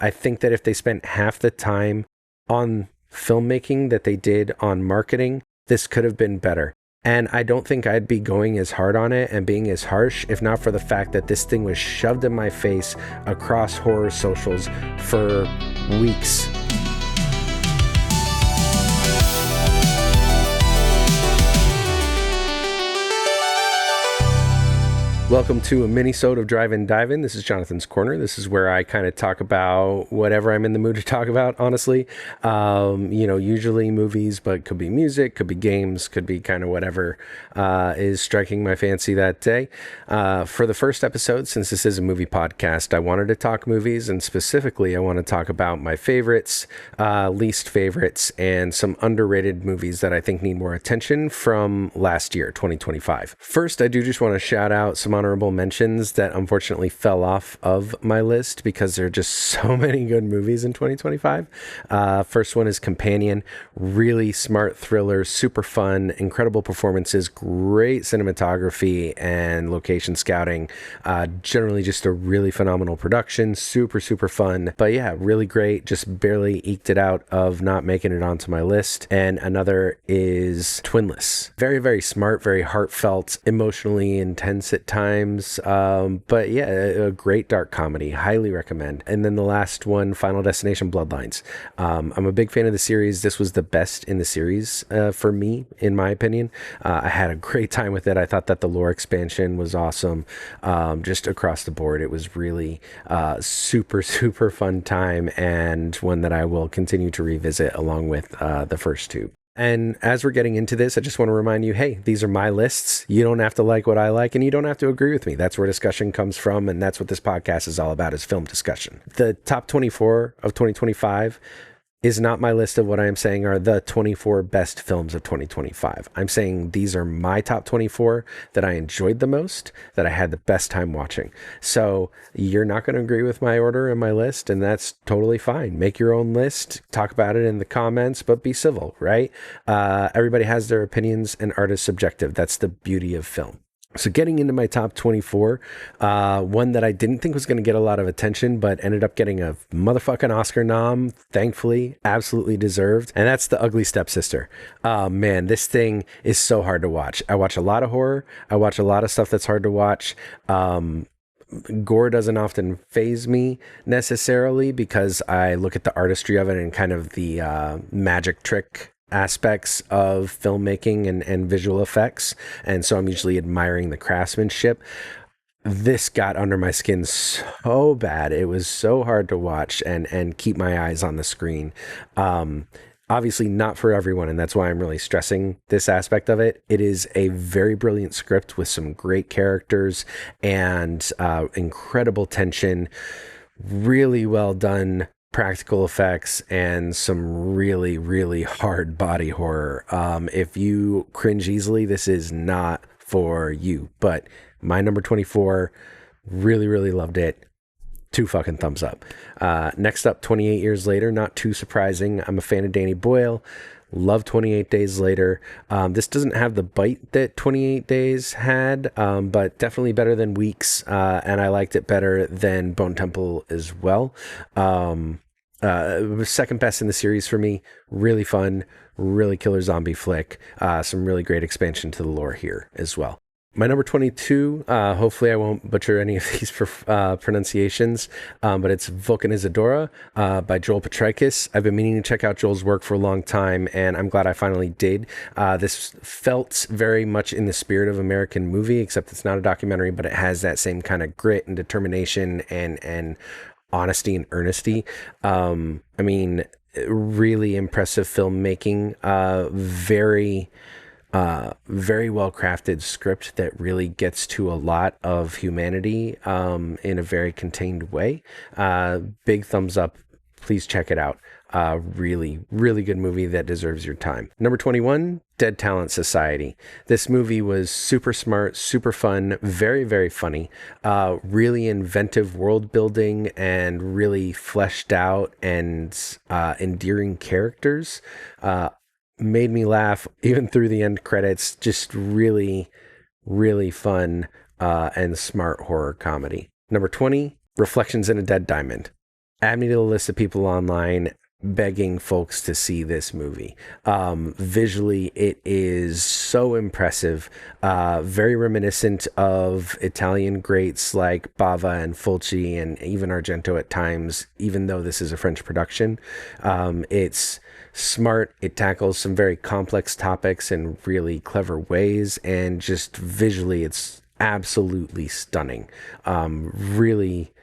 I think that if they spent half the time on filmmaking that they did on marketing, this could have been better. And I don't think I'd be going as hard on it and being as harsh if not for the fact that this thing was shoved in my face across horror socials for weeks. Welcome to a mini-sode of Drive-In Dive-In. This is Jonathan's Corner. This is where I kind of talk about whatever I'm in the mood to talk about, honestly. Usually movies, but could be music, could be games, could be kind of whatever is striking my fancy that day. For the first episode, since this is a movie podcast, I wanted to talk movies, and specifically I want to talk about my favorites, least favorites, and some underrated movies that I think need more attention from last year, 2025. First, I do just want to shout out some honorable mentions that unfortunately fell off of my list because there are just so many good movies in 2025. First one is Companion. Really smart thriller, super fun, incredible performances, great cinematography and location scouting. Generally just a really phenomenal production, super fun. But yeah, really great. Just barely eked it out of not making it onto my list. And another is Twinless. Very smart, very heartfelt, emotionally intense at times. But yeah, a great dark comedy. Highly recommend. And then the last one, Final Destination Bloodlines. I'm a big fan of the series. This was the best in the series for me, in my opinion. I had a great time with it. I thought that the lore expansion was awesome. Just across the board, it was really super fun time, and one that I will continue to revisit along with the first two. And as we're getting into this, I just want to remind you, hey, these are my lists. You don't have to like what I like, and you don't have to agree with me. That's where discussion comes from, and that's what this podcast is all about, is film discussion. The top 24 of 2025 is not my list of what I am saying are the 24 best films of 2025. I'm saying these are my top 24 that I enjoyed the most, that I had the best time watching. So you're not going to agree with my order and my list, and that's totally fine. Make your own list, talk about it in the comments, but be civil, right? Everybody has their opinions, and art is subjective. That's the beauty of film. So getting into my top 24, one that I didn't think was going to get a lot of attention, but ended up getting a motherfucking Oscar nom, thankfully, absolutely deserved. And that's The Ugly Stepsister. Man, this thing is so hard to watch. I watch a lot of horror. I watch a lot of stuff that's hard to watch. Gore doesn't often faze me necessarily because I look at the artistry of it and kind of the magic trick aspects of filmmaking and visual effects, and so I'm usually admiring the craftsmanship. This got under my skin so bad. It was so hard to watch and keep my eyes on the screen. Obviously not for everyone, and that's why I'm really stressing this aspect of it. It is a very brilliant script with some great characters and incredible tension, really well done practical effects, and some really hard body horror. If you cringe easily, this is not for you. But my number 24, really loved it. 2 fucking thumbs up. Next up, 28 Years Later. Not too surprising. I'm a fan of Danny Boyle. Love 28 Days Later. This doesn't have the bite that 28 Days had, but definitely better than Weeks, and I liked it better than Bone Temple as well. It was second best in the series for me. Really fun, really killer zombie flick. Some really great expansion to the lore here as well. My number 22, hopefully I won't butcher any of these pronunciations, but it's Vulcan Isadora by Joel Petrakis. I've been meaning to check out Joel's work for a long time, and I'm glad I finally did. This felt very much in the spirit of American movie, except it's not a documentary, but it has that same kind of grit and determination and honesty and earnesty. Really impressive filmmaking, very well crafted script that really gets to a lot of humanity in a very contained way. Big thumbs up. Please check it out. Really good movie that deserves your time. Number 21, Dead Talent Society. This movie was super smart, super fun, very funny, really inventive world building, and really fleshed out and endearing characters. Made me laugh even through the end credits. Just really fun and smart horror comedy. Number 20, Reflections in a Dead Diamond. Add me to the list of people online begging folks to see this movie. Visually, it is so impressive, very reminiscent of Italian greats like Bava and Fulci and even Argento at times, even though this is a French production. It's smart. It tackles some very complex topics in really clever ways, and just visually, it's absolutely stunning. Really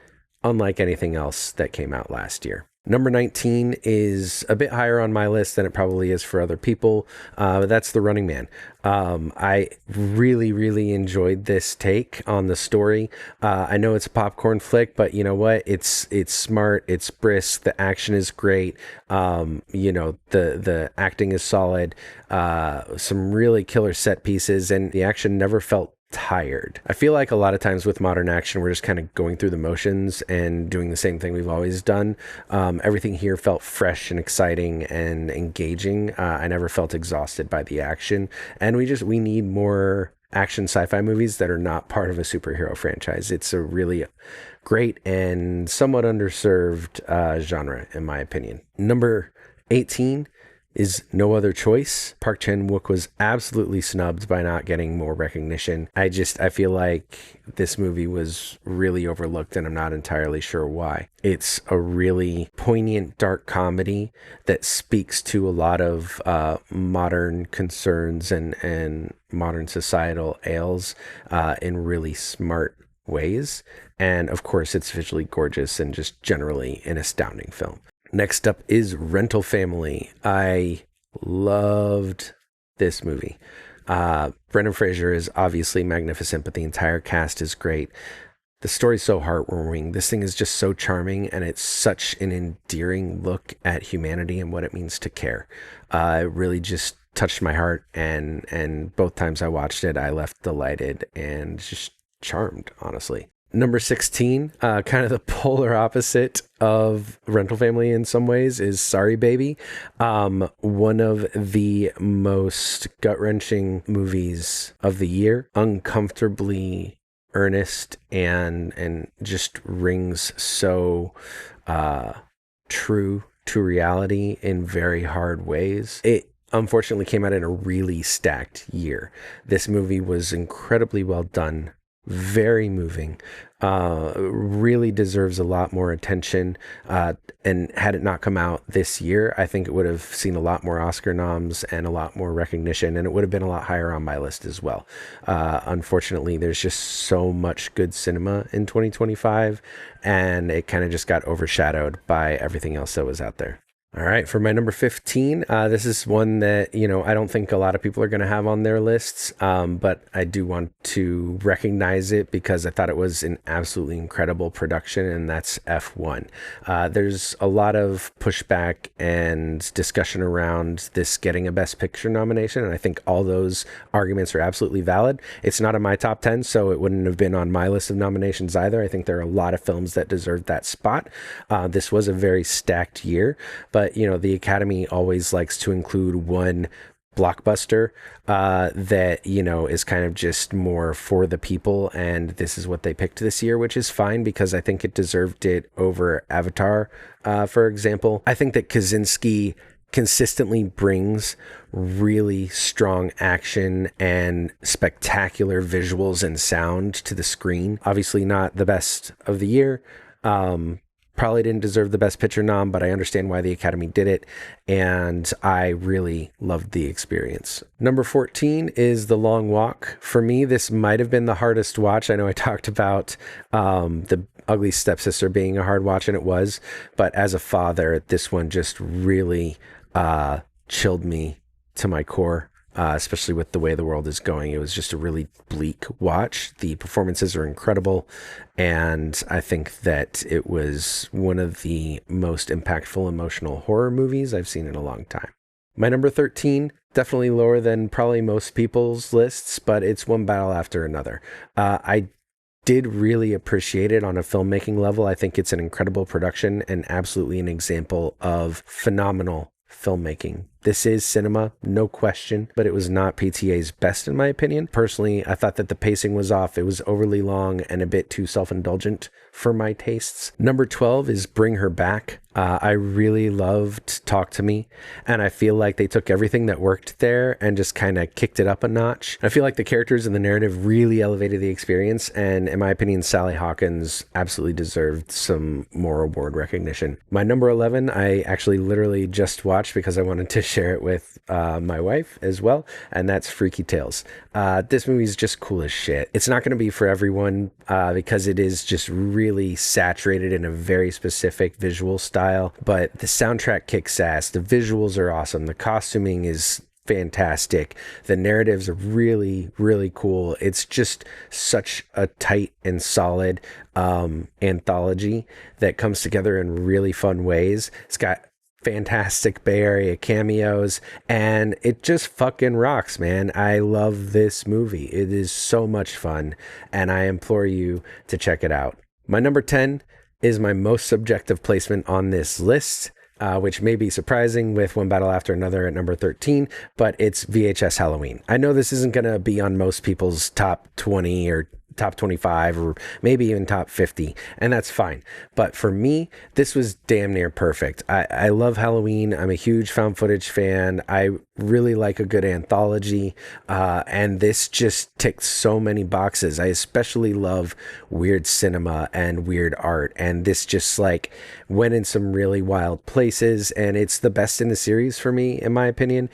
unlike anything else that came out last year. Number 19 is a bit higher on my list than it probably is for other people. That's The Running Man. I really, really enjoyed this take on the story. I know it's a popcorn flick, but you know what? It's smart. It's brisk. The action is great. The acting is solid. Some really killer set pieces, and the action never felt tired. I feel like a lot of times with modern action, we're just kind of going through the motions and doing the same thing we've always done. Everything here felt fresh and exciting and engaging. I never felt exhausted by the action, and we need more action sci-fi movies that are not part of a superhero franchise. It's a really great and somewhat underserved genre, in my opinion. Number 18 is No Other Choice. Park Chan-wook was absolutely snubbed by not getting more recognition. I feel like this movie was really overlooked, and I'm not entirely sure why. It's a really poignant, dark comedy that speaks to a lot of modern concerns and modern societal ails in really smart ways. And of course, it's visually gorgeous and just generally an astounding film. Next up is Rental Family. I loved this movie. Brendan Fraser is obviously magnificent, but the entire cast is great. The story's so heartwarming. This thing is just so charming, and it's such an endearing look at humanity and what it means to care. It really just touched my heart, and both times I watched it, I left delighted and just charmed, honestly. Number 16, kind of the polar opposite of Rental Family in some ways, is Sorry Baby. One of the most gut-wrenching movies of the year. Uncomfortably earnest and just rings so true to reality in very hard ways. It unfortunately came out in a really stacked year. This movie was incredibly well done. Very moving, really deserves a lot more attention, and had it not come out this year, I think it would have seen a lot more Oscar noms and a lot more recognition, and it would have been a lot higher on my list as well. Unfortunately, there's just so much good cinema in 2025, and it kind of just got overshadowed by everything else that was out there. All right, for my number 15, this is one that, I don't think a lot of people are going to have on their lists, but I do want to recognize it because I thought it was an absolutely incredible production, and that's F1. There's a lot of pushback and discussion around this getting a Best Picture nomination, and I think all those arguments are absolutely valid. It's not in my top 10, so it wouldn't have been on my list of nominations either. I think there are a lot of films that deserve that spot. This was a very stacked year, but the Academy always likes to include one blockbuster that is kind of just more for the people, and this is what they picked this year, which is fine because I think it deserved it over Avatar, for example. I think that Kaczynski consistently brings really strong action and spectacular visuals and sound to the screen. Obviously not the best of the year. Probably didn't deserve the Best Picture nom, but I understand why the Academy did it, and I really loved the experience. Number 14 is The Long Walk. For me, this might have been the hardest watch. I know I talked about The Ugly Stepsister being a hard watch, and it was, but as a father, this one just really chilled me to my core. Especially with the way the world is going. It was just a really bleak watch. The performances are incredible, and I think that it was one of the most impactful emotional horror movies I've seen in a long time. My number 13, definitely lower than probably most people's lists, but it's one battle after another. I did really appreciate it on a filmmaking level. I think it's an incredible production and absolutely an example of phenomenal filmmaking This is cinema, no question, but it was not PTA's best in my opinion. Personally, I thought that the pacing was off. It was overly long and a bit too self-indulgent for my tastes. Number 12 is Bring Her Back. I really loved Talk to Me, and I feel like they took everything that worked there and just kind of kicked it up a notch. I feel like the characters and the narrative really elevated the experience, and in my opinion, Sally Hawkins absolutely deserved some more award recognition. My number 11, I actually literally just watched because I wanted to share it with my wife as well, and that's Freaky Tales. This movie is just cool as shit. It's not going to be for everyone because it is just really saturated in a very specific visual style, but the soundtrack kicks ass. The visuals are awesome. The costuming is fantastic. The narratives are really, really cool. It's just such a tight and solid anthology that comes together in really fun ways. It's got fantastic Bay Area cameos, and it just fucking rocks, man. I love this movie. It is so much fun, and I implore you to check it out. My number 10 is my most subjective placement on this list, which may be surprising with One Battle After Another at number 13, but it's VHS Halloween. I know this isn't going to be on most people's top 20 or top 25 or maybe even top 50, and that's fine. But for me, this was damn near perfect. I love Halloween. I'm a huge found footage fan. I really like a good anthology, and this just ticked so many boxes. I especially love weird cinema and weird art, and this just like went in some really wild places, and it's the best in the series for me, in my opinion.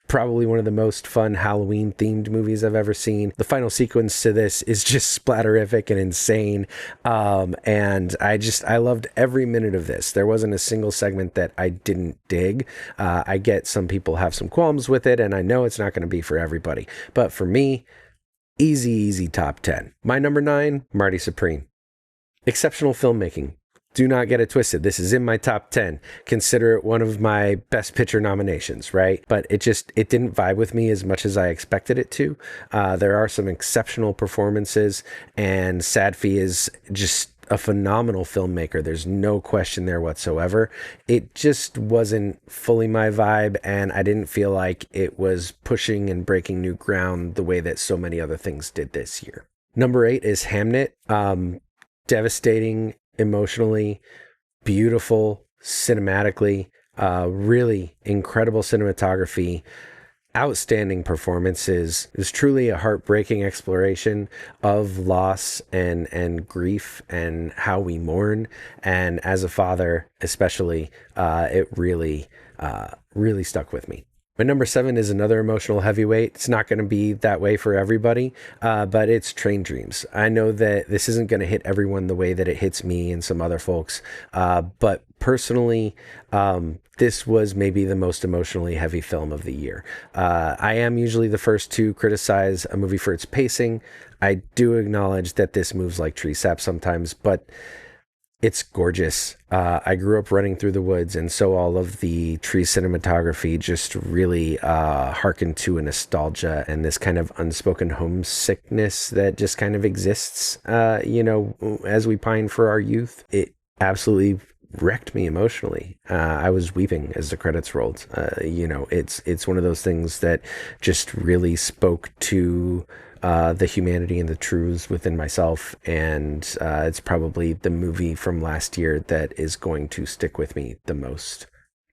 Probably one of the most fun Halloween themed movies I've ever seen. The final sequence to this is just splatterific and insane. And I loved every minute of this. There wasn't a single segment that I didn't dig. I get some people have some qualms with it, and I know it's not going to be for everybody. But for me, easy top 10. My number 9, Marty Supreme. Exceptional filmmaking. Do not get it twisted. This is in my top 10. Consider it one of my best picture nominations, right? But it didn't vibe with me as much as I expected it to. There are some exceptional performances, and Sadfi is just a phenomenal filmmaker. There's no question there whatsoever. It just wasn't fully my vibe, and I didn't feel like it was pushing and breaking new ground the way that so many other things did this year. Number 8 is Hamnet. Devastating emotionally, beautiful cinematically, really incredible cinematography, outstanding performances. It was truly a heartbreaking exploration of loss and grief and how we mourn. And as a father, especially, it really stuck with me. My number 7 is another emotional heavyweight. It's not going to be that way for everybody, but it's Train Dreams. I know that this isn't going to hit everyone the way that it hits me and some other folks, but personally, this was maybe the most emotionally heavy film of the year. I am usually the first to criticize a movie for its pacing. I do acknowledge that this moves like tree sap sometimes, but it's gorgeous. I grew up running through the woods, and so all of the tree cinematography just really harkened to a nostalgia and this kind of unspoken homesickness that just kind of exists, as we pine for our youth. It absolutely wrecked me emotionally. I was weeping as the credits rolled. It's one of those things that just really spoke to the humanity and the truths within myself, and it's probably the movie from last year that is going to stick with me the most.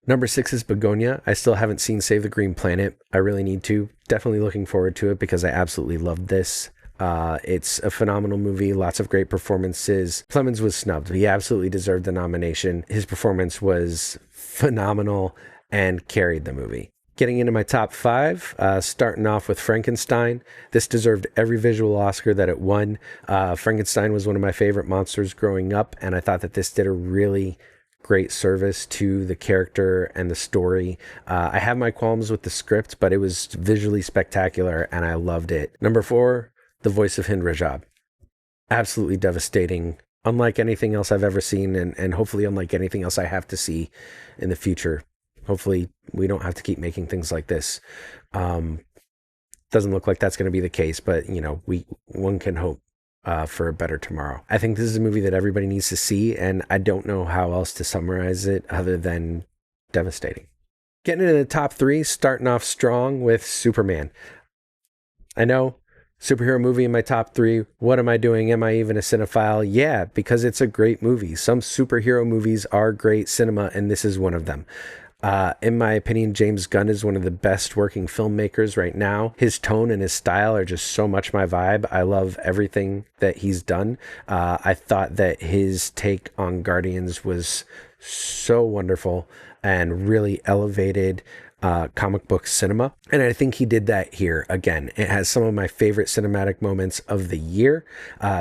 Number 6 is Begonia. I still haven't seen Save the Green Planet. I really need to. Definitely looking forward to it because I absolutely loved this. It's a phenomenal movie, lots of great performances. Clemens was snubbed. He absolutely deserved the nomination. His performance was phenomenal and carried the movie. Getting into my top 5, starting off with Frankenstein. This deserved every visual Oscar that it won. Frankenstein was one of my favorite monsters growing up, and I thought that this did a really great service to the character and the story. I have my qualms with the script, but it was visually spectacular, and I loved it. Number 4, The Voice of Hind Rajab. Absolutely devastating. Unlike anything else I've ever seen, and hopefully unlike anything else I have to see in the future. Hopefully we don't have to keep making things like this. Doesn't look like that's going to be the case, but one can hope for a better tomorrow. I think this is a movie that everybody needs to see, and I don't know how else to summarize it other than devastating. Getting into the top three, starting off strong with Superman. I know, superhero movie in my top three. What am I doing? Am I even a cinephile? Yeah, because it's a great movie. Some superhero movies are great cinema, and this is one of them. In my opinion, James Gunn is one of the best working filmmakers right now. His tone and his style are just so much my vibe. I love everything that he's done. I thought that his take on Guardians was so wonderful and really elevated comic book cinema. And I think he did that here again. It has some of my favorite cinematic moments of the year,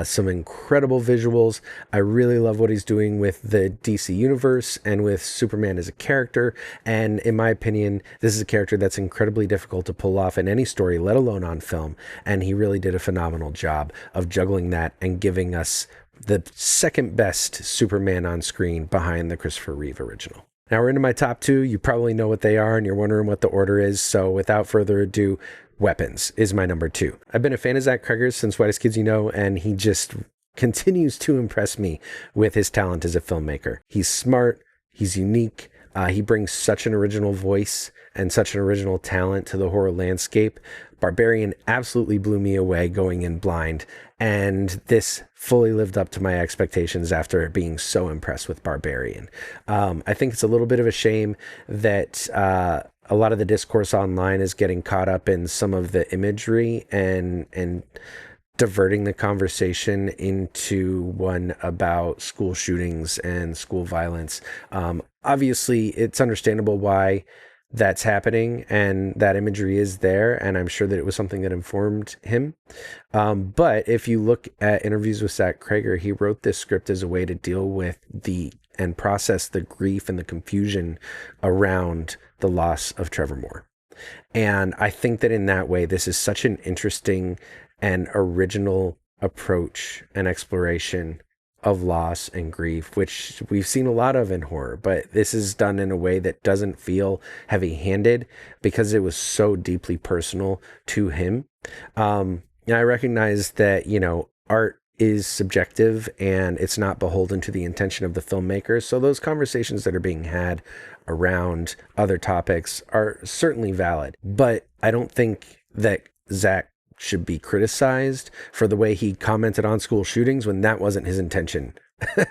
some incredible visuals. I really love what he's doing with the DC universe and with Superman as a character. And in my opinion, this is a character that's incredibly difficult to pull off in any story, let alone on film. And he really did a phenomenal job of juggling that and giving us the second best Superman on screen behind the Christopher Reeve original. Now we're into my top two. You probably know what they are and you're wondering what the order is. So without further ado, Weapons is my number two. I've been a fan of Zach Cregger's since Whitest Kids You Know, and he just continues to impress me with his talent as a filmmaker. He's smart. He's unique. He brings such an original voice and such an original talent to the horror landscape. Barbarian absolutely blew me away going in blind, and this fully lived up to my expectations after being so impressed with Barbarian. I think it's a little bit of a shame that a lot of the discourse online is getting caught up in some of the imagery and diverting the conversation into one about school shootings and school violence. Obviously, it's understandable why that's happening and that imagery is there, and I'm sure that it was something that informed him. But if you look at interviews with Zach Cregger, he wrote this script as a way to deal with and process the grief and the confusion around the loss of Trevor Moore. And I think that in that way, this is such an interesting and original approach and exploration of loss and grief, which we've seen a lot of in horror, but this is done in a way that doesn't feel heavy-handed because it was so deeply personal to him. I recognize that, art is subjective and it's not beholden to the intention of the filmmaker. So those conversations that are being had around other topics are certainly valid, but I don't think that Zach should be criticized for the way he commented on school shootings when that wasn't his intention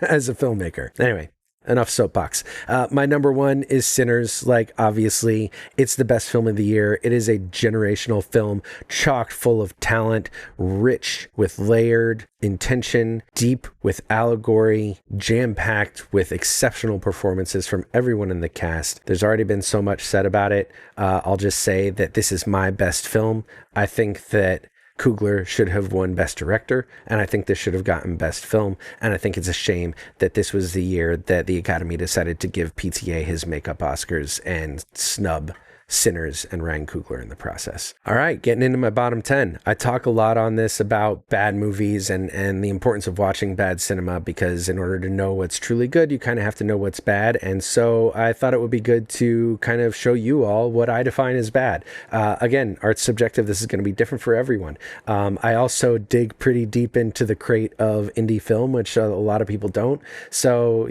as a filmmaker. Anyway, enough soapbox. My number one is Sinners. Obviously, it's the best film of the year. It is a generational film, chock full of talent, rich with layered intention, deep with allegory, jam-packed with exceptional performances from everyone in the cast. There's already been so much said about it. I'll just say that this is my best film. I think that Coogler should have won Best Director, and I think this should have gotten Best Film, and I think it's a shame that this was the year that the Academy decided to give PTA his makeup Oscars and snub Sinners and Ryan Coogler in the process. All right, getting into my bottom 10. I talk a lot on this about bad movies and the importance of watching bad cinema, because in order to know what's truly good, you kind of have to know what's bad. And so I thought it would be good to kind of show you all what I define as bad. Again, art's subjective. This is going to be different for everyone. I also dig pretty deep into the crate of indie film, which a lot of people don't. So,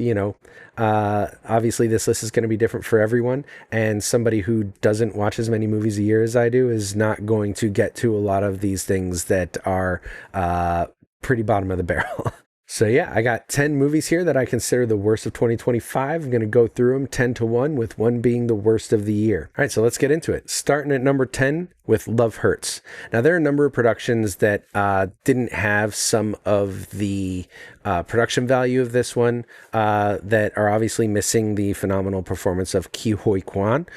obviously this list is going to be different for everyone, and somebody who doesn't watch as many movies a year as I do is not going to get to a lot of these things that are pretty bottom of the barrel. So yeah, I got 10 movies here that I consider the worst of 2025. I'm going to go through them 10 to 1, with one being the worst of the year. All right, so let's get into it. Starting at number 10 with Love Hurts. Now, there are a number of productions that didn't have some of the production value of this one, that are obviously missing the phenomenal performance of Ke Huy Quan.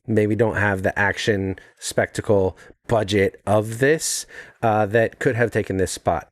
Maybe don't have the action spectacle budget of this, that could have taken this spot.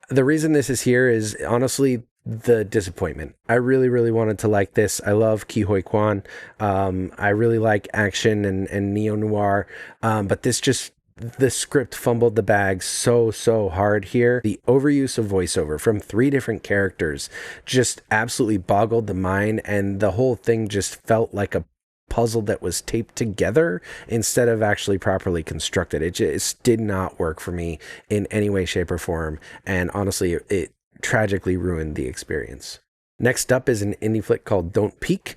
The reason this is here is honestly the disappointment. I really, really wanted to like this. I love Ke Huy Quan. I really like action and neo-noir, but the script fumbled the bag so hard here. The overuse of voiceover from 3 different characters just absolutely boggled the mind, and the whole thing just felt like a puzzle that was taped together instead of actually properly constructed. It just did not work for me in any way, shape, or form, and honestly, it tragically ruined the experience. Next up is an indie flick called Don't Peek.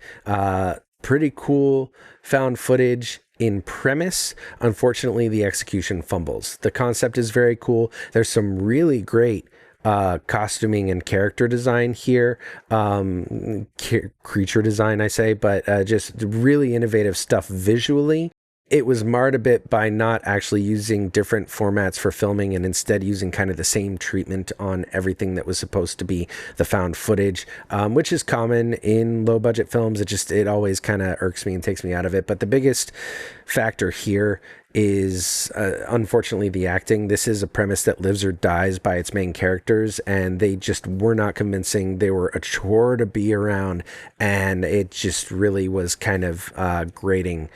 pretty cool found footage in premise. Unfortunately, the execution fumbles. The concept is very cool. There's some really great costuming and character design here, creature design, I say, but just really innovative stuff visually. It was marred a bit by not actually using different formats for filming and instead using kind of the same treatment on everything that was supposed to be the found footage, which is common in low budget films. It always kind of irks me and takes me out of it. But the biggest factor here is unfortunately the acting. This is a premise that lives or dies by its main characters, and they just were not convincing. They were a chore to be around, and it just really was kind of grating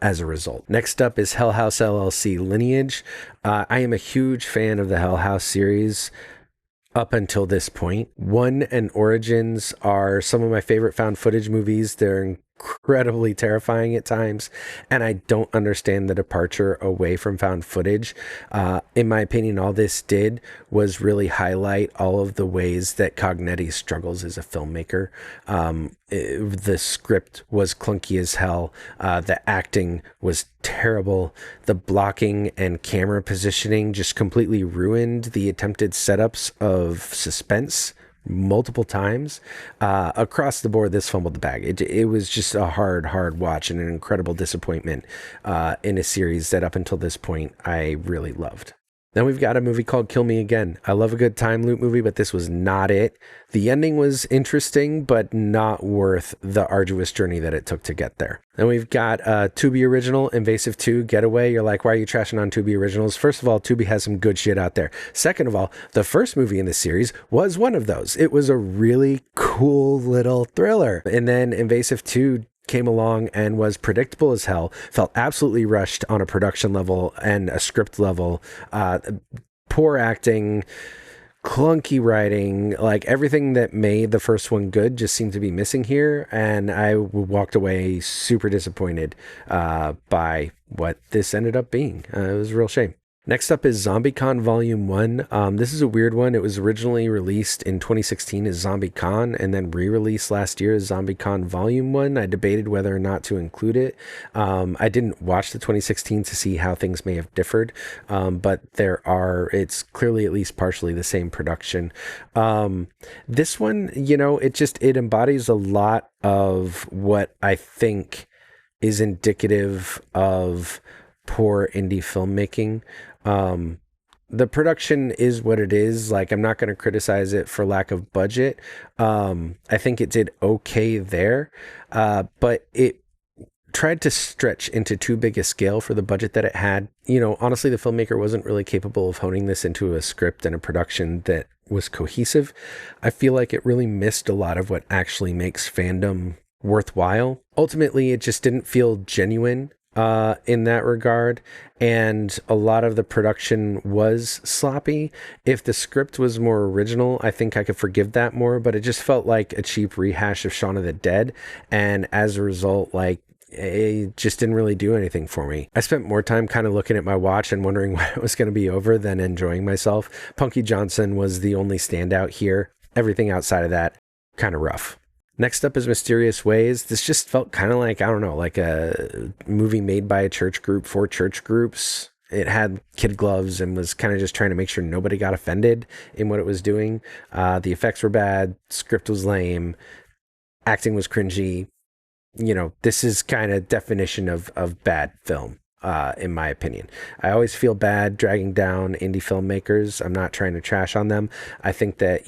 as a result. Next up is Hell House LLC Lineage. I am a huge fan of the Hell House series up until this point. 1 and Origins are some of my favorite found footage movies. They're incredibly terrifying at times, and I don't understand the departure away from found footage. In my opinion, all this did was really highlight all of the ways that Cognetti struggles as a filmmaker. The script was clunky as hell. The acting was terrible. The blocking and camera positioning just completely ruined the attempted setups of suspense multiple times. Across the board, this fumbled the bag. It was just a hard watch and an incredible disappointment in a series that up until this point I really loved. Then we've got a movie called Kill Me Again. I love a good time loop movie, but this was not it. The ending was interesting, but not worth the arduous journey that it took to get there. Then we've got Tubi Original, Invasive 2, Getaway. You're like, why are you trashing on Tubi Originals? First of all, Tubi has some good shit out there. Second of all, the first movie in the series was one of those. It was a really cool little thriller. And then Invasive 2 came along and was predictable as hell, felt absolutely rushed on a production level and a script level, poor acting, clunky writing, like everything that made the first one good just seemed to be missing here, and I walked away super disappointed by what this ended up being. It was a real shame. Next up is ZombieCon Volume 1. This is a weird one. It was originally released in 2016 as ZombieCon and then re-released last year as ZombieCon Volume 1. I debated whether or not to include it. I didn't watch the 2016 to see how things may have differed, but it's clearly at least partially the same production. This one, it embodies a lot of what I think is indicative of poor indie filmmaking. The production is what it is. Like, I'm not going to criticize it for lack of budget. I think it did okay there, but it tried to stretch into too big a scale for the budget that it had. Honestly, the filmmaker wasn't really capable of honing this into a script and a production that was cohesive. I feel like it really missed a lot of what actually makes fandom worthwhile. Ultimately, it just didn't feel genuine in that regard, and a lot of the production was sloppy. If the script was more original, I think I could forgive that more, but it just felt like a cheap rehash of Shaun of the Dead, and as a result, it just didn't really do anything for me. I spent more time kind of looking at my watch and wondering when it was going to be over than enjoying myself. Punky Johnson was the only standout here. Everything outside of that, kind of rough. Next up is Mysterious Ways. This just felt kind of like a movie made by a church group for church groups. It had kid gloves and was kind of just trying to make sure nobody got offended in what it was doing. The effects were bad. Script was lame. Acting was cringy. This is kind of definition of bad film. In my opinion, I always feel bad dragging down indie filmmakers. I'm not trying to trash on them. I think that,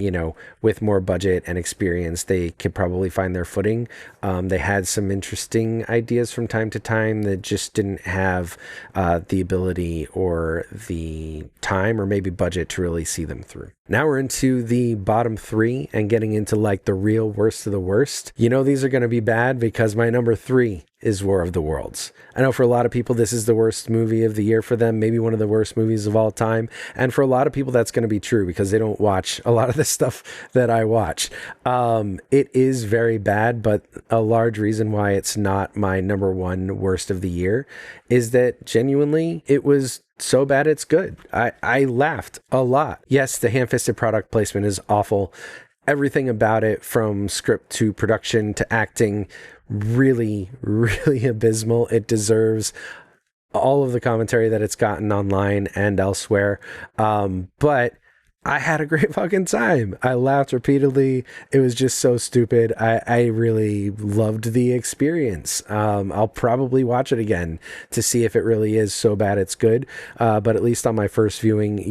with more budget and experience, they could probably find their footing. They had some interesting ideas from time to time that just didn't have the ability or the time or maybe budget to really see them through. Now we're into the bottom 3 and getting into the real worst of the worst. These are going to be bad because my number 3 is War of the Worlds. I know for a lot of people, this is the worst movie of the year for them, maybe one of the worst movies of all time. And for a lot of people, that's going to be true because they don't watch a lot of the stuff that I watch. It is very bad, but a large reason why it's not my number 1 worst of the year is that genuinely it was so bad it's good. I laughed a lot. Yes, the ham-fisted product placement is awful. everything about it, from script to production to acting, really, really abysmal. It deserves all of the commentary that it's gotten online and elsewhere. But I had a great fucking time. I laughed repeatedly. It was just so stupid. I really loved the experience. I'll probably watch it again to see if it really is so bad it's good. But at least on my first viewing,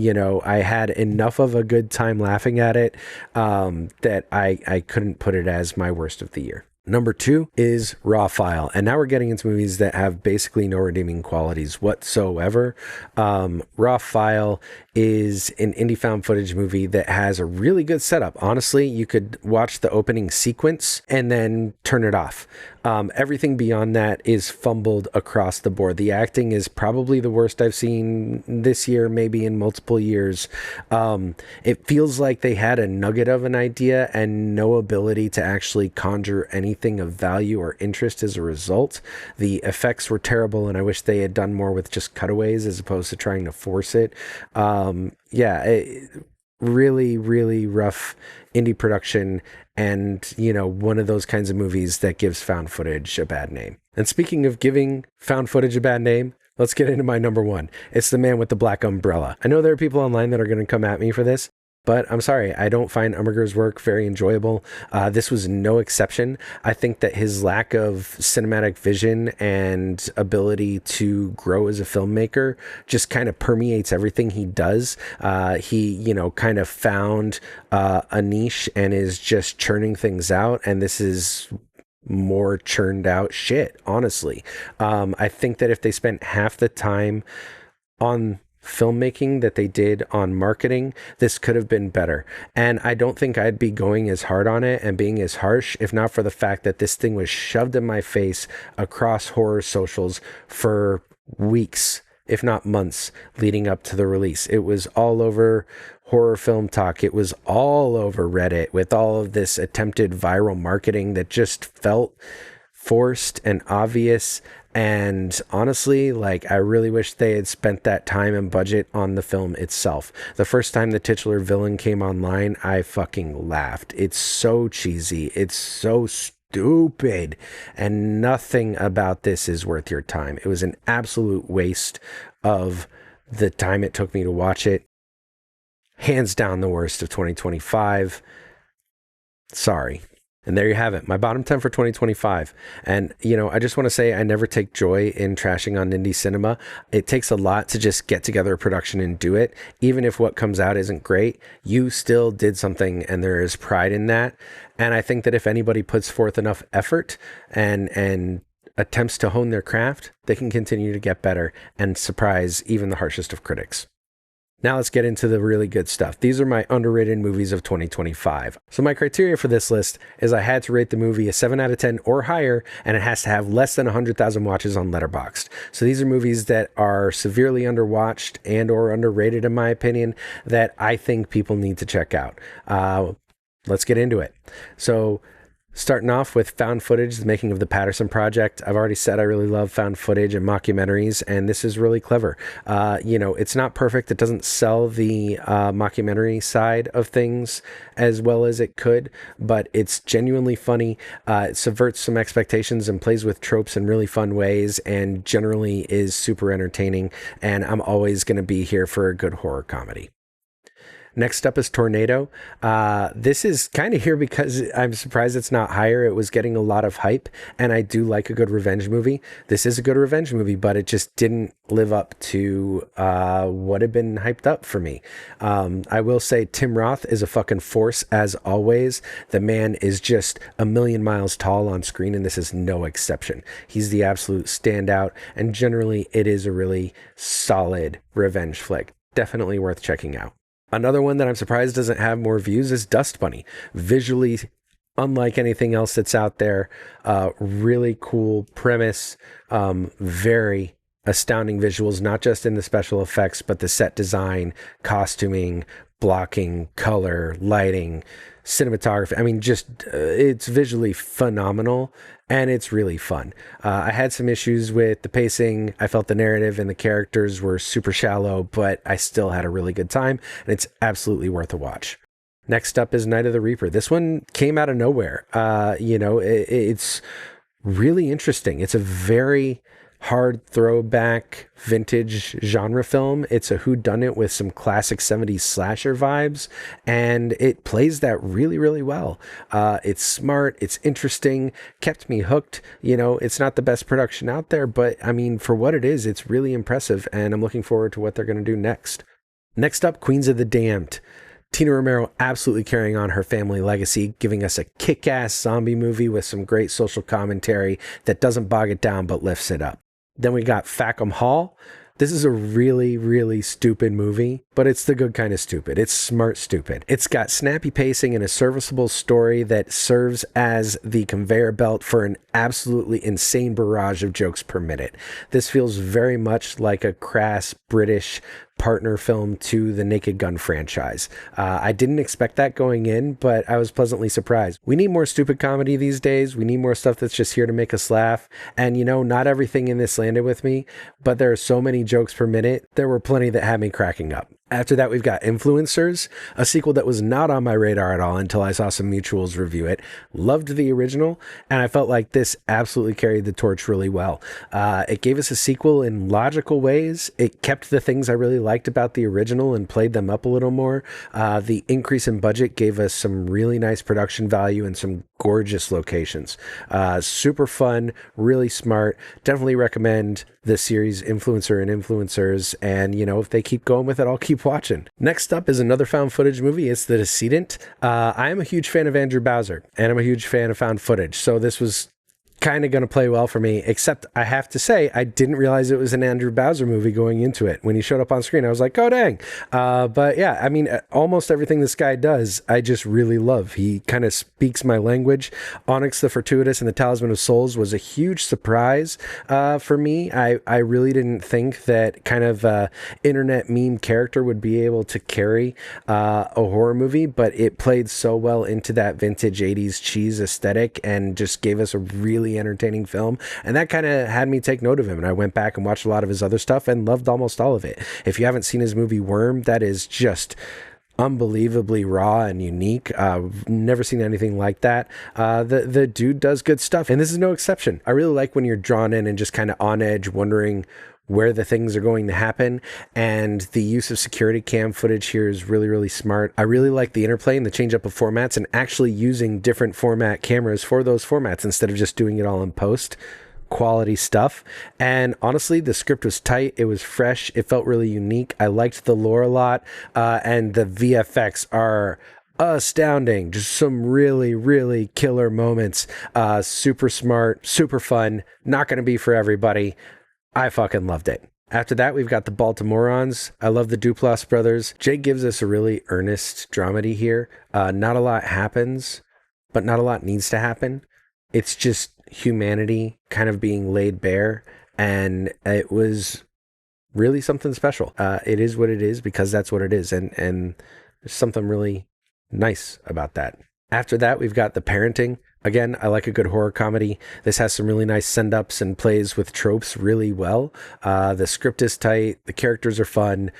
I had enough of a good time laughing at it that I couldn't put it as my worst of the year. Number 2 is Raw File. And now we're getting into movies that have basically no redeeming qualities whatsoever. Raw File is an indie found footage movie that has a really good setup. Honestly, you could watch the opening sequence and then turn it off. Everything beyond that is fumbled across the board. The acting is probably the worst I've seen this year, maybe in multiple years. It feels like they had a nugget of an idea and no ability to actually conjure anything of value or interest as a result. The effects were terrible, and I wish they had done more with just cutaways as opposed to trying to force it. Really, really rough indie production, and one of those kinds of movies that gives found footage a bad name. And speaking of giving found footage a bad name, let's get into my number 1. It's The Man with the Black Umbrella. I know there are people online that are going to come at me for this, but I'm sorry, I don't find Umberger's work very enjoyable. This was no exception. I think that his lack of cinematic vision and ability to grow as a filmmaker just kind of permeates everything he does. He, kind of found a niche and is just churning things out. And this is more churned out shit, honestly. I think that if they spent half the time on filmmaking that they did on marketing, this could have been better. And I don't think I'd be going as hard on it and being as harsh if not for the fact that this thing was shoved in my face across horror socials for weeks, if not months, leading up to the release. It was all over Horror Film Talk. It was all over Reddit with all of this attempted viral marketing that just felt forced and obvious. And honestly, I really wish they had spent that time and budget on the film itself. The first time the titular villain came online, I fucking laughed. It's so cheesy. It's so stupid. And nothing about this is worth your time. It was an absolute waste of the time it took me to watch it. Hands down the worst of 2025. Sorry. And there you have it, my bottom 10 for 2025. And, I just want to say I never take joy in trashing on indie cinema. It takes a lot to just get together a production and do it. Even if what comes out isn't great, you still did something, and there is pride in that. And I think that if anybody puts forth enough effort and attempts to hone their craft, they can continue to get better and surprise even the harshest of critics. Now let's get into the really good stuff. These are my underrated movies of 2025. So my criteria for this list is I had to rate the movie a 7 out of 10 or higher, and it has to have less than 100,000 watches on Letterboxd. So these are movies that are severely underwatched and or underrated in my opinion that I think people need to check out. Let's get into it. So starting off with found footage, the making of the Patterson Project. I've already said I really love found footage and mockumentaries, and this is really clever. It's not perfect. It doesn't sell the mockumentary side of things as well as it could, but it's genuinely funny. It subverts some expectations and plays with tropes in really fun ways, and generally is super entertaining, and I'm always going to be here for a good horror comedy. Next up is Tornado. This is kind of here because I'm surprised it's not higher. It was getting a lot of hype, and I do like a good revenge movie. This is a good revenge movie, but it just didn't live up to what had been hyped up for me. I will say Tim Roth is a fucking force as always. The man is just a million miles tall on screen, and this is no exception. He's the absolute standout, and generally it is a really solid revenge flick. Definitely worth checking out. Another one that I'm surprised doesn't have more views is Dust Bunny. Visually, unlike anything else that's out there, really cool premise, very astounding visuals, not just in the special effects, but the set design, costuming, blocking, color, lighting, cinematography. I mean, it's visually phenomenal, and it's really fun. I had some issues with the pacing. I felt the narrative and the characters were super shallow, but I still had a really good time, and it's absolutely worth a watch. Next up is Night of the Reaper. This one came out of nowhere. It's really interesting. It's a very hard throwback vintage genre film. It's a whodunit with some classic 70s slasher vibes, and it plays that really, really well. It's smart, it's interesting, kept me hooked. It's not the best production out there, but I mean, for what it is, it's really impressive, and I'm looking forward to what they're going to do next. Next up, Queens of the Damned. Tina Romero absolutely carrying on her family legacy, giving us a kick-ass zombie movie with some great social commentary that doesn't bog it down but lifts it up. Then we got Fackham Hall. This is a really, really stupid movie, but it's the good kind of stupid. It's smart stupid. It's got snappy pacing and a serviceable story that serves as the conveyor belt for an absolutely insane barrage of jokes per minute. This feels very much like a crass British partner film to the Naked Gun franchise. I didn't expect that going in, but I was pleasantly surprised. We need more stupid comedy these days. We need more stuff that's just here to make us laugh. And not everything in this landed with me, but there are so many jokes per minute. There were plenty that had me cracking up. After that, we've got Influencers, a sequel that was not on my radar at all until I saw some mutuals review it. Loved the original, and I felt like this absolutely carried the torch really well. It gave us a sequel in logical ways. It kept the things I really liked about the original and played them up a little more. The increase in budget gave us some really nice production value and some gorgeous locations. Super fun, really smart. Definitely recommend the series Influencer and Influencers, and if they keep going with it, I'll keep watching. Next up is another found footage movie. It's The Decedent. I am a huge fan of Andrew Bowser, and I'm a huge fan of found footage, so this was kind of going to play well for me, except I have to say I didn't realize it was an Andrew Bowser movie going into it. When he showed up on screen, I was like, oh dang. But yeah, I mean, almost everything this guy does, I just really love. He kind of speaks my language. Onyx the Fortuitous and the Talisman of Souls was a huge surprise for me. I really didn't think that kind of internet meme character would be able to carry a horror movie, but it played so well into that vintage 80s cheese aesthetic and just gave us a really entertaining film, and that kind of had me take note of him, and I went back and watched a lot of his other stuff and loved almost all of it. If you haven't seen his movie Worm, that is just unbelievably raw and unique. Never seen anything like that. The dude does good stuff, and this is no exception. I really like when you're drawn in and just kind of on edge, wondering where the things are going to happen, and the use of security cam footage here is really, really smart. I really like the interplay and the change up of formats and actually using different format cameras for those formats instead of just doing it all in post. Quality stuff. And honestly, the script was tight. It was fresh. It felt really unique. I liked the lore a lot, and the VFX are astounding. Just some really, really killer moments. Super smart, super fun. Not going to be for everybody. I fucking loved it. After that, we've got The Baltimoreans. I love the Duplass brothers. Jay gives us a really earnest dramedy here. Not a lot happens, but not a lot needs to happen. It's just humanity kind of being laid bare, and it was really something special. It is what it is because that's what it is, and there's something really nice about that. After that, we've got The Parenting. Again, I like a good horror comedy. This has some really nice send-ups and plays with tropes really well. The script is tight. The characters are fun.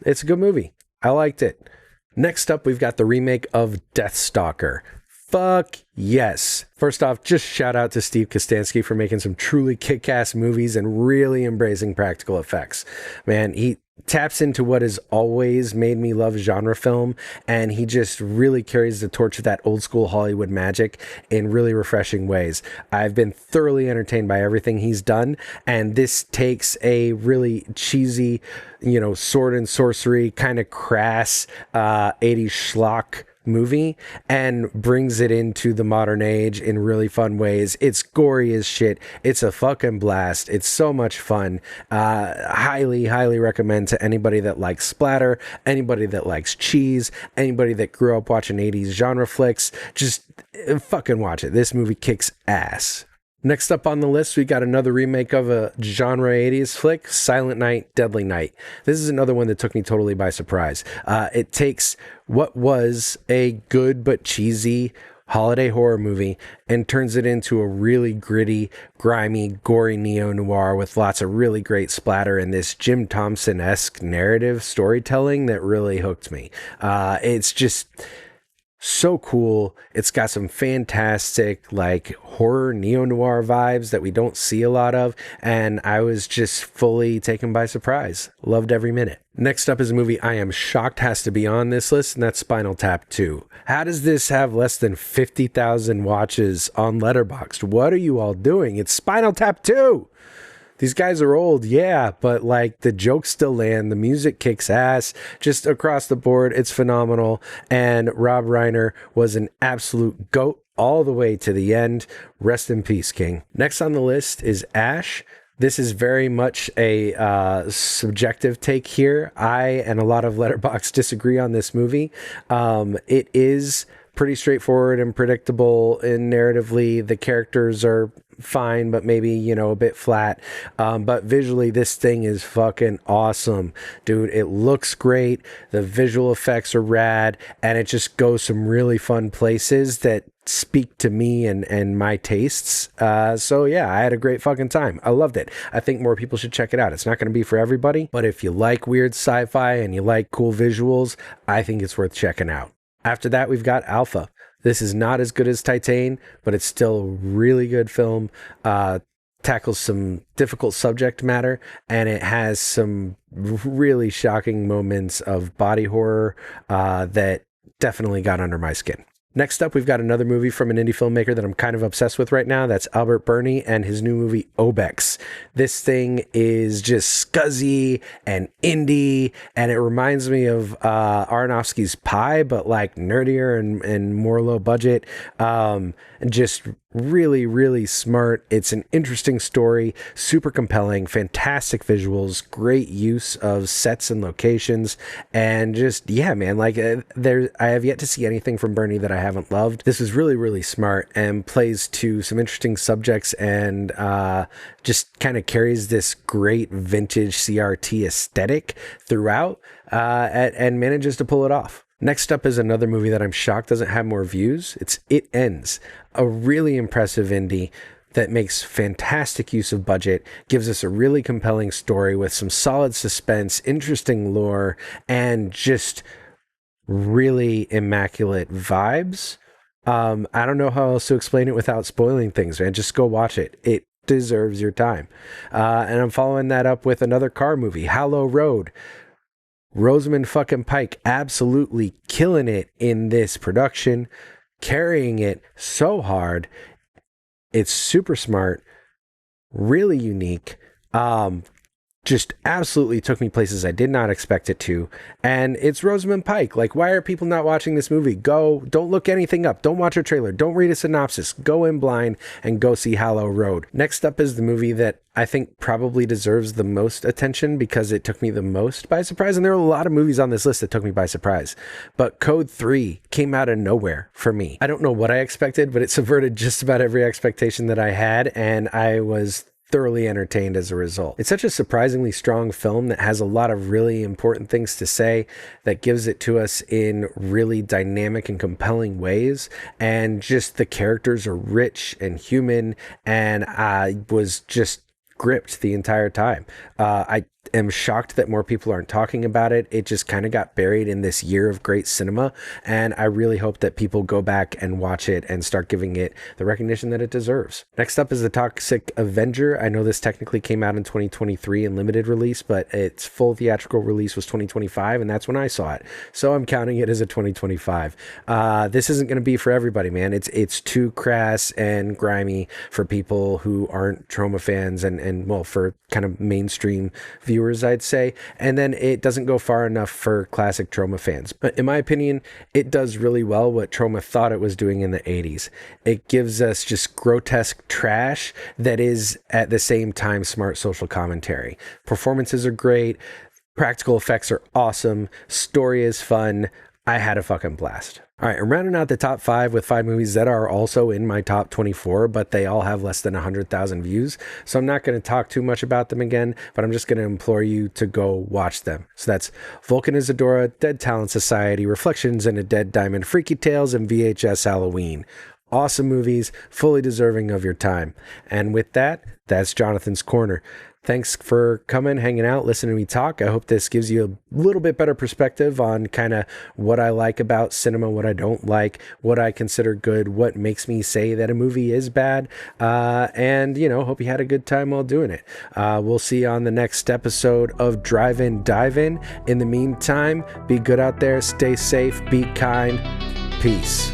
It's a good movie. I liked it. Next up, we've got the remake of Deathstalker. Fuck yes. First off, just shout out to Steve Kostansky for making some truly kick-ass movies and really embracing practical effects. Man, he taps into what has always made me love genre film, and he just really carries the torch of that old school Hollywood magic in really refreshing ways. I've been thoroughly entertained by everything he's done, and this takes a really cheesy, sword and sorcery kind of crass 80s schlock movie and brings it into the modern age in really fun ways. It's gory as shit. It's a fucking blast. It's so much fun. Highly recommend to anybody that likes splatter, anybody that likes cheese, anybody that grew up watching 80s genre flicks. Just fucking watch it. This movie kicks ass. Next up on the list, we got another remake of a genre 80s flick, Silent Night, Deadly Night. This is another one that took me totally by surprise. It takes what was a good but cheesy holiday horror movie and turns it into a really gritty, grimy, gory neo-noir with lots of really great splatter and this Jim Thompson-esque narrative storytelling that really hooked me. It's just so cool. It's got some fantastic like horror neo-noir vibes that we don't see a lot of, and I was just fully taken by surprise. Loved every minute. Next up is a movie I am shocked has to be on this list, and that's Spinal Tap 2. How does this have less than 50,000 watches on Letterboxd? What are you all doing? It's Spinal Tap 2! These guys are old, yeah, but like the jokes still land, the music kicks ass, just across the board, it's phenomenal. And Rob Reiner was an absolute GOAT all the way to the end. Rest in peace, King. Next on the list is Ash. This is very much a subjective take here. I and a lot of Letterboxd disagree on this movie. It is pretty straightforward and predictable and narratively. The characters are fine, but maybe, you know, a bit flat. But visually, this thing is fucking awesome, dude. It looks great. The visual effects are rad, and it just goes some really fun places that speak to me and my tastes. So yeah, I had a great fucking time. I loved it. I think more people should check it out. It's not going to be for everybody, but if you like weird sci-fi and you like cool visuals, I think it's worth checking out. After that, we've got Alpha. This is not as good as Titan, but it's still a really good film. Tackles some difficult subject matter, and it has some really shocking moments of body horror that definitely got under my skin. Next up, we've got another movie from an indie filmmaker that I'm kind of obsessed with right now. That's Albert Birney and his new movie, Obex. This thing is just scuzzy and indie, and it reminds me of Aronofsky's Pi, but like nerdier and more low budget. And just really, really smart. It's an interesting story, super compelling, fantastic visuals, great use of sets and locations, and just, yeah, man, like I have yet to see anything from Bernie that I haven't loved. This is really, really smart and plays to some interesting subjects, and just kind of carries this great vintage CRT aesthetic throughout, and manages to pull it off. Next up is another movie that I'm shocked doesn't have more views. It's It Ends, a really impressive indie that makes fantastic use of budget, gives us a really compelling story with some solid suspense, interesting lore, and just really immaculate vibes. I don't know how else to explain it without spoiling things, man. Just go watch it. It deserves your time. And I'm following that up with another car movie, Hallow Road. Rosamund fucking Pike absolutely killing it in this production, carrying it so hard. It's super smart, really unique. Just absolutely took me places I did not expect it to. And it's Rosamund Pike. Like, why are people not watching this movie? Go, don't look anything up. Don't watch a trailer. Don't read a synopsis. Go in blind and go see Hallow Road. Next up is the movie that I think probably deserves the most attention because it took me the most by surprise. And there are a lot of movies on this list that took me by surprise. But Code 3 came out of nowhere for me. I don't know what I expected, but it subverted just about every expectation that I had. And I was thoroughly entertained as a result. It's such a surprisingly strong film that has a lot of really important things to say, that gives it to us in really dynamic and compelling ways, and just the characters are rich and human, and I was just gripped the entire time. I am shocked that more people aren't talking about it. It just kind of got buried in this year of great cinema, and I really hope that people go back and watch it and start giving it the recognition that it deserves. Next up is The Toxic Avenger. I know this technically came out in 2023 in limited release, but its full theatrical release was 2025, and that's when I saw it. So I'm counting it as a 2025. This isn't going to be for everybody, man. It's too crass and grimy for people who aren't Troma fans, and well, for kind of mainstream viewers, I'd say. And then it doesn't go far enough for classic Troma fans. But in my opinion, it does really well what Troma thought it was doing in the 80s. It gives us just grotesque trash that is at the same time smart social commentary. Performances are great. Practical effects are awesome. Story is fun. I had a fucking blast. All right, I'm rounding out the top 5 with 5 movies that are also in my top 24, but they all have less than 100,000 views. So I'm not going to talk too much about them again, but I'm just going to implore you to go watch them. So that's Vulcan Isadora, Dead Talent Society, Reflections in a Dead Diamond, Freaky Tales, and VHS Halloween. Awesome movies, fully deserving of your time. And with that, that's Jonathan's Corner. Thanks for coming, hanging out, listening to me talk. I hope this gives you a little bit better perspective on kind of what I like about cinema, what I don't like, what I consider good, what makes me say that a movie is bad. And, hope you had a good time while doing it. We'll see you on the next episode of Drive-In, Dive-In. In the meantime, be good out there, stay safe, be kind. Peace.